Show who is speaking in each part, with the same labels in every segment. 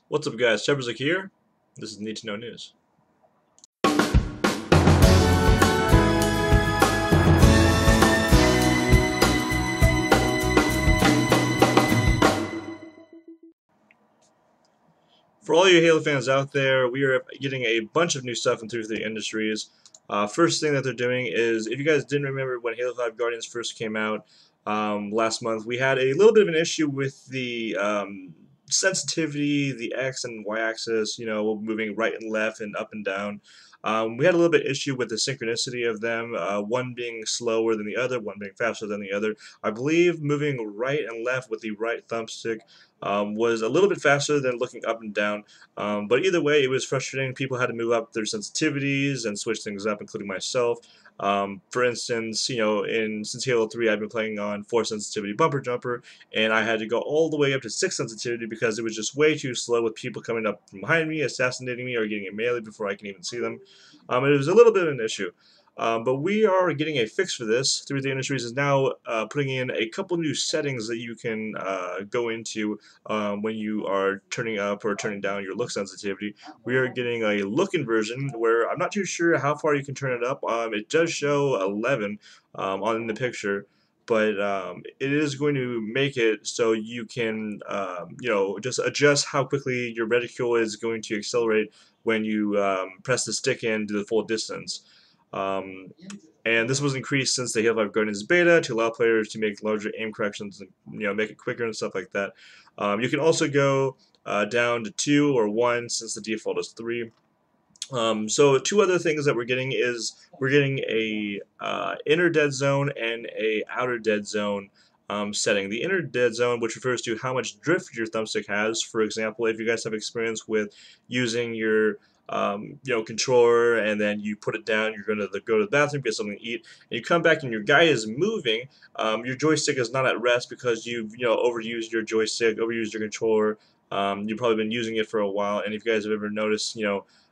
Speaker 1: What's up, guys? Shepherds here. This is Need to Know News. For all you Halo fans out there, we are getting a bunch of new stuff in 343 Industries. First thing that they're doing is, if you guys didn't remember when Halo 5 Guardians first came out last month, we had a little bit of an issue with the sensitivity, the X and Y axis, moving right and left and up and down. We had a little bit issue with the synchronicity of them, one being slower than the other, one being faster than the other. I believe moving right and left with the right thumbstick was a little bit faster than looking up and down. But either way, it was frustrating. People had to move up their sensitivities and switch things up, including myself. For instance, since Halo 3, I've been playing on 4 sensitivity bumper jumper, and I had to go all the way up to 6 sensitivity because it was just way too slow with people coming up from behind me, assassinating me, or getting a melee before I can even see them. It was a little bit of an issue. But we are getting a fix for this. 3D Industries is now putting in a couple new settings that you can go into when you are turning up or turning down your look sensitivity. We are getting a look inversion where I'm not too sure how far you can turn it up. It does show 11 on the picture, but it is going to make it so you can, just adjust how quickly your reticule is going to accelerate when you press the stick in to the full distance. Um, and this was increased since the Halo 5 Guardians beta to allow players to make larger aim corrections and make it quicker and stuff like that. You can also go down to 2 or 1 since the default is 3. So two other things that we're getting is we're getting a inner dead zone and a outer dead zone setting. The inner dead zone, which refers to how much drift your thumbstick has. For example, if you guys have experience with using your controller and then you put it down, you're going to go to the bathroom, get something to eat, and you come back and your guy is moving. Your joystick is not at rest because you've overused your joystick, overused your controller. You've probably been using it for a while, and if you guys have ever noticed,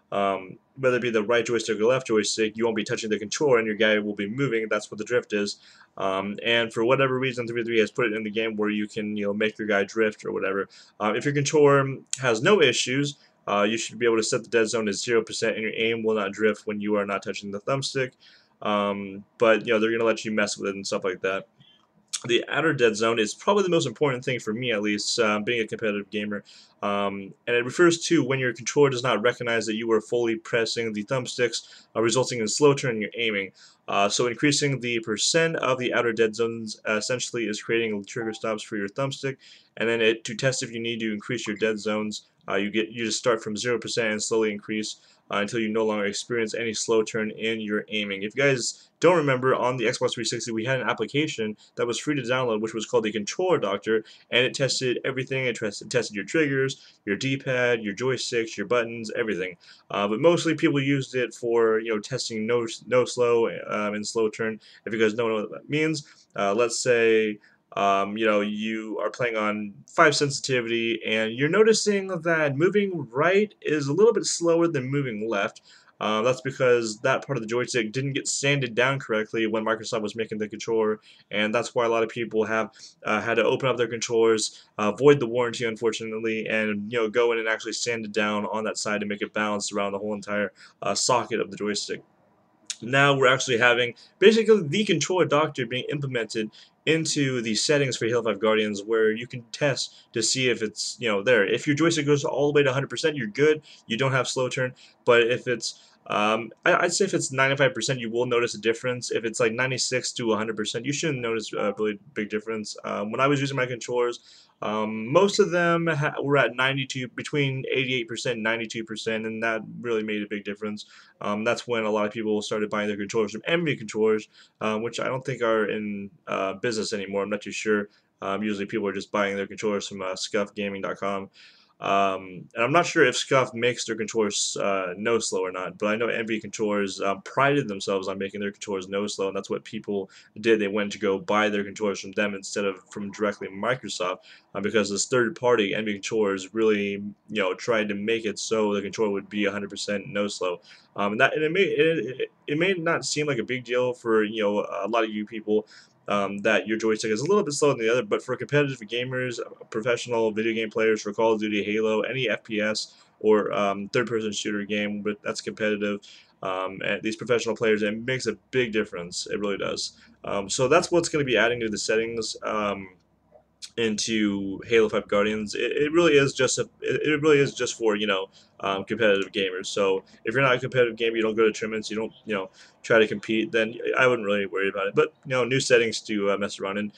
Speaker 1: whether it be the right joystick or left joystick, you won't be touching the controller and your guy will be moving. That's what the drift is. And for whatever reason, 3 has put it in the game where you can make your guy drift or whatever. If your controller has no issues, you should be able to set the dead zone to 0% and your aim will not drift when you are not touching the thumbstick. But they're going to let you mess with it and stuff like that. The outer dead zone is probably the most important thing for me, at least, being a competitive gamer. And it refers to when your controller does not recognize that you are fully pressing the thumbsticks, resulting in slow turn in your aiming. So increasing the percent of the outer dead zones essentially is creating trigger stops for your thumbstick. And then to test if you need to increase your dead zones, you just start from 0% and slowly increase until you no longer experience any slow turn in your aiming. If you guys don't remember, on the Xbox 360 we had an application that was free to download, which was called the Controller Doctor, and it tested everything. It tested your triggers, your D-pad, your joysticks, your buttons, everything. But mostly people used it for testing no slow and slow turn. If you guys don't know what that means, let's say you are playing on 5 sensitivity and you're noticing that moving right is a little bit slower than moving left. That's because that part of the joystick didn't get sanded down correctly when Microsoft was making the controller, and that's why a lot of people have had to open up their controllers, void the warranty, unfortunately, and go in and actually sand it down on that side to make it balance around the whole entire socket of the joystick. Now we're actually having basically the controller doctor being implemented into the settings for Halo 5 Guardians, where you can test to see if it's there. If your joystick goes all the way to 100%, you're good. You don't have slow turn. But if it's I'd say if it's 95%, you will notice a difference. If it's like 96 to 100%, you shouldn't notice a really big difference. When I was using my controllers, most of them were at 92, between 88% and 92%, and that really made a big difference. That's when a lot of people started buying their controllers from Envy controllers, which I don't think are in business anymore. I'm not too sure. Usually people are just buying their controllers from scuffgaming.com. And I'm not sure if Scuff makes their controllers no slow or not, but I know Envy controllers prided themselves on making their controllers no slow, and that's what people did. They went to go buy their controllers from them instead of from directly Microsoft, because this third-party Envy controllers really, tried to make it so the controller would be 100% no slow. And it may not seem like a big deal for a lot of you people. that your joystick is a little bit slower than the other. But for competitive gamers, professional video game players, for Call of Duty, Halo, any FPS or third-person shooter game, but that's competitive. And these professional players, it makes a big difference. It really does. So that's what's going to be adding to the settings. Into Halo 5 Guardians, it really is just it really is just for competitive gamers. So if you're not a competitive gamer, you don't go to tournaments, you don't try to compete, then I wouldn't really worry about it. But new settings to mess around in.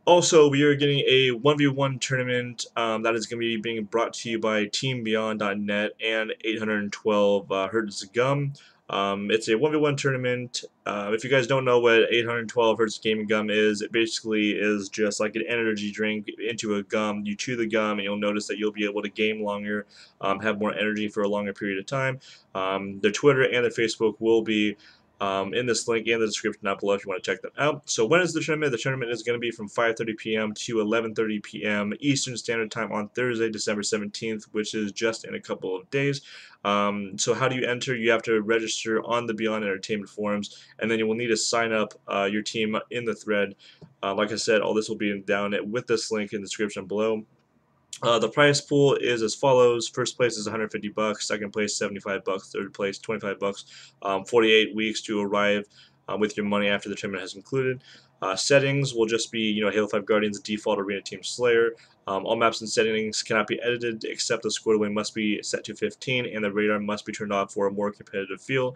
Speaker 1: Also, we are getting a 1v1 tournament that is going to be being brought to you by TeamBeyond.net and 812 Hertz Gum. It's a 1v1 tournament. If you guys don't know what 812 Hertz Gaming Gum is, it basically is just like an energy drink into a gum. You chew the gum, and you'll notice that you'll be able to game longer, have more energy for a longer period of time. Their Twitter and their Facebook will be in this link in the description down below if you want to check them out. So when is the tournament? The tournament is going to be from 5:30 p.m. to 11:30 p.m. Eastern Standard Time on Thursday, December 17th, which is just in a couple of days. So how do you enter? You have to register on the Beyond Entertainment forums, and then you will need to sign up your team in the thread. Like I said, all this will be down with this link in the description below. The prize pool is as follows: first place is 150 bucks, second place 75 bucks, third place 25 bucks. 48 weeks to arrive with your money after the tournament has concluded. Settings will just be Halo 5 Guardians default arena team Slayer. All maps and settings cannot be edited except the score to win must be set to 15 and the radar must be turned off for a more competitive feel.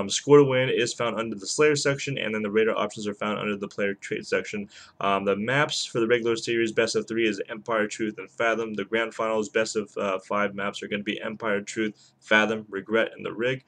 Speaker 1: Score to win is found under the Slayer section, and then the radar options are found under the player trait section. The maps for the regular series best of 3 is Empire, Truth, and Fathom. The grand finals best of 5 maps are going to be Empire, Truth, Fathom, Regret, and the Rig.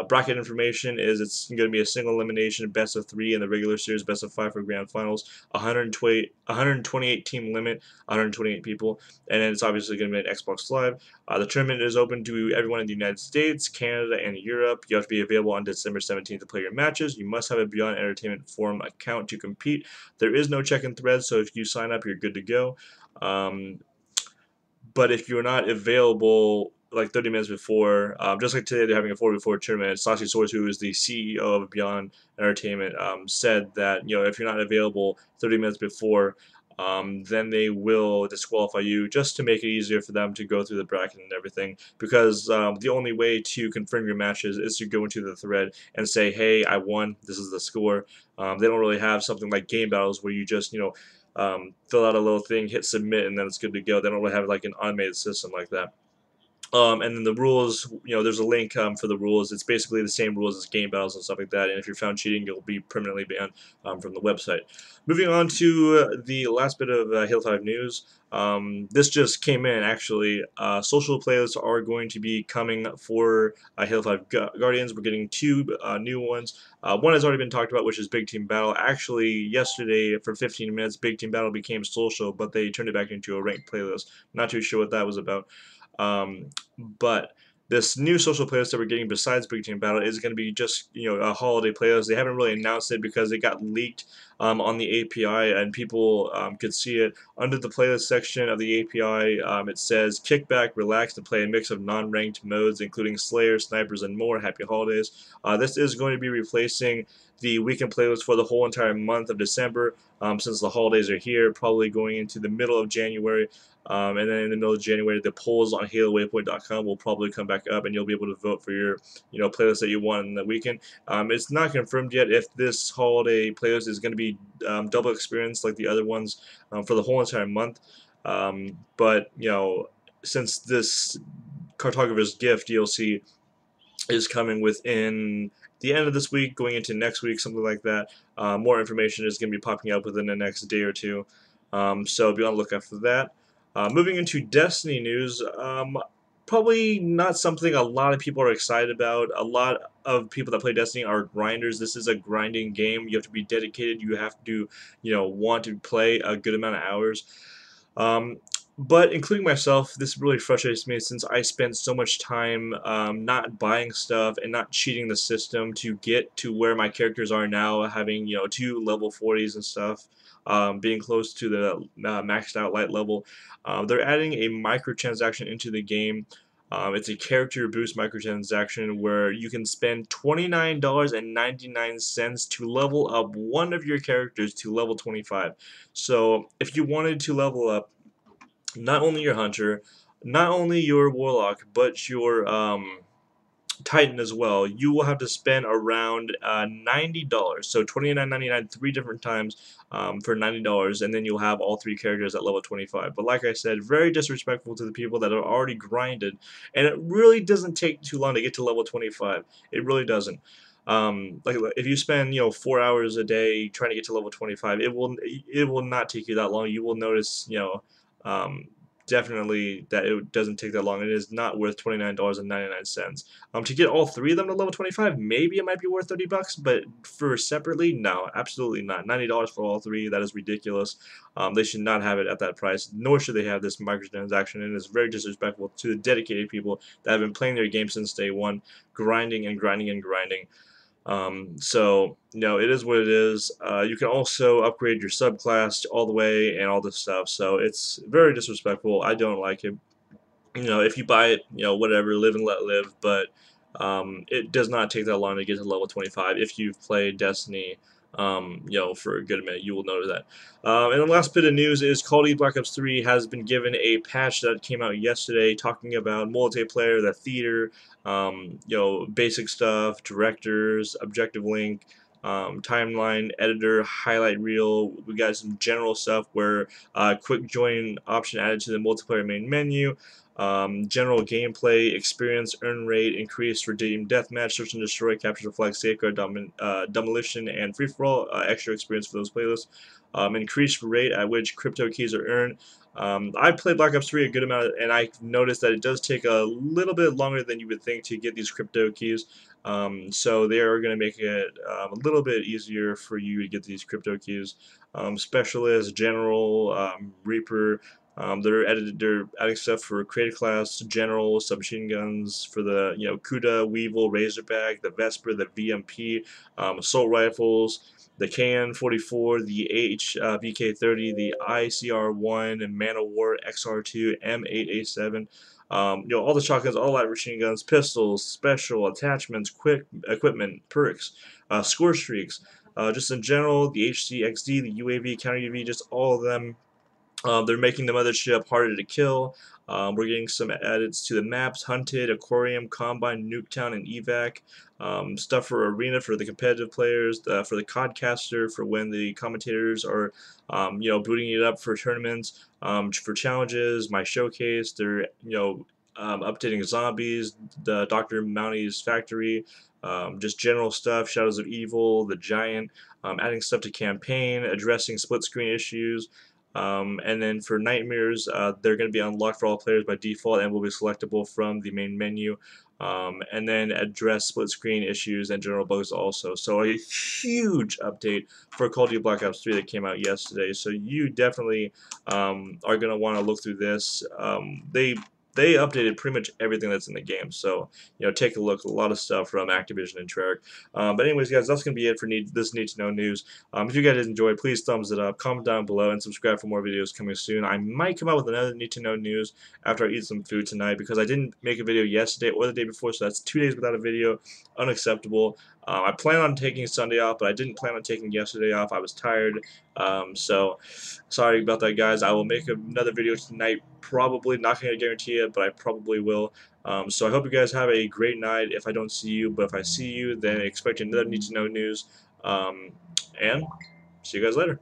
Speaker 1: Bracket information is it's going to be a single elimination best of 3 in the regular series, best of 5 for grand finals, 128 team limit, 128 people, and then it's obviously going to be an Xbox Live. The tournament is open to everyone in the United States, Canada, and Europe. You have to be available on December 17th to play your matches. You must have a Beyond Entertainment Forum account to compete. There is no check-in thread, so if you sign up, you're good to go. But if you're not available like 30 minutes before, just like today, they're having a 4v4 tournament. Sashi Source, who is the CEO of Beyond Entertainment, said that if you're not available 30 minutes before, then they will disqualify you just to make it easier for them to go through the bracket and everything. Because the only way to confirm your matches is to go into the thread and say, "Hey, I won. This is the score." They don't really have something like game battles where you just fill out a little thing, hit submit, and then it's good to go. They don't really have like an automated system like that. And then the rules, there's a link for the rules. It's basically the same rules as game battles and stuff like that. And if you're found cheating, you'll be permanently banned from the website. Moving on to the last bit of Halo 5 news. This just came in, actually. Social playlists are going to be coming for Halo 5 Guardians. We're getting 2 new ones. One has already been talked about, which is Big Team Battle. Actually, yesterday, for 15 minutes, Big Team Battle became social, but they turned it back into a ranked playlist. Not too sure what that was about. But this new social playlist that we're getting besides Big Team Battle is going to be just a holiday playlist. They haven't really announced it because it got leaked on the API and people could see it under the playlist section of the API. It says kick back, relax, and play a mix of non-ranked modes including Slayer, Snipers, and more. Happy holidays. This is going to be replacing the weekend playlist for the whole entire month of December since the holidays are here, probably going into the middle of January. And then in the middle of January, the polls on HaloWaypoint.com will probably come back up, and you'll be able to vote for your, playlist that you want in the weekend. It's not confirmed yet if this holiday playlist is going to be double experience like the other ones for the whole entire month. But since this Cartographer's Gift DLC is coming within the end of this week, going into next week, something like that. More information is going to be popping up within the next day or two. So be on the lookout for that. Moving into Destiny news, probably not something a lot of people are excited about. A lot of people that play Destiny are grinders. This is a grinding game. You have to be dedicated. You have to, want to play a good amount of hours. But including myself, this really frustrates me since I spent so much time not buying stuff and not cheating the system to get to where my characters are now, having 2 level 40s and stuff, being close to the maxed out light level. They're adding a microtransaction into the game It's a character boost microtransaction where you can spend $29.99 to level up one of your characters to level 25. So if you wanted to level up not only your hunter, not only your warlock, but your Titan as well, you will have to spend around $90. So $29.99 three different times for $90, and then you'll have all three characters at level 25. But like I said, very disrespectful to the people that are already grinded, and it really doesn't take too long to get to level 25. It really doesn't. Like if you spend 4 hours a day trying to get to level 25, it will not take you that long. You will notice um, definitely that it doesn't take that long. It is not worth $29.99. To get all three of them to level 25, maybe it might be worth $30, but for separately, no, absolutely not. $90 for all three, that is ridiculous. They should not have it at that price, nor should they have this microtransaction, and it's very disrespectful to the dedicated people that have been playing their game since day one, grinding and grinding and grinding. So, it is what it is. You can also upgrade your subclass all the way and all this stuff, so it's very disrespectful. I don't like it. If you buy it, whatever, live and let live, but it does not take that long to get to level 25. If you've played Destiny, for a good minute, you will know that. And the last bit of news is Call of Duty Black Ops 3 has been given a patch that came out yesterday talking about multiplayer, the theater, basic stuff, directors, objective link, timeline, editor, highlight reel. We got some general stuff where quick join option added to the multiplayer main menu. General gameplay, experience, earn rate, increase, redeem, deathmatch, search and destroy, capture the flag, safeguard, demolition, and free for all. Extra experience for those playlists. Increased rate at which crypto keys are earned. I played Black Ops 3 a good amount, and I noticed that it does take a little bit longer than you would think to get these crypto keys. So they are going to make it a little bit easier for you to get these crypto keys. Specialist, General, Reaper. They're adding stuff for creative class, general, submachine guns for the Kuda, Weevil, Razorback, the Vesper, the VMP, assault rifles, the KN-44, the VK-30, the ICR-1, and Man of War XR-2, M8A7. All the shotguns, all light machine guns, pistols, special attachments, quick equipment, perks, score streaks. Just in general, the HCXD, the UAV, counter UAV, just all of them. They're making the mothership harder to kill. We're getting some edits to the maps: Hunted, Aquarium, Combine, Nuketown, and Evac. Stuff for Arena for the competitive players, for the Codcaster for when the commentators are, booting it up for tournaments, for challenges. My showcase. They're updating zombies, the Dr. Mounty's factory. Just general stuff, Shadows of Evil, the Giant, adding stuff to campaign, addressing split screen issues, and then for Nightmares, they're going to be unlocked for all players by default and will be selectable from the main menu. And then address split screen issues and general bugs also. So a huge update for Call of Duty Black Ops 3 that came out yesterday. So you definitely are going to want to look through this. They updated pretty much everything that's in the game. So take a look. A lot of stuff from Activision and Treyarch. But anyways, guys, that's going to be it for this Need to Know news. If you guys enjoyed, please thumbs it up, comment down below, and subscribe for more videos coming soon. I might come out with another Need to Know news after I eat some food tonight because I didn't make a video yesterday or the day before, so that's 2 days without a video. Unacceptable. I plan on taking Sunday off, but I didn't plan on taking yesterday off. I was tired. So sorry about that, guys. I will make another video tonight. Probably not going to guarantee it, but I probably will. So I hope you guys have a great night. If I don't see you, but if I see you, then expect another Need to Know news. And see you guys later.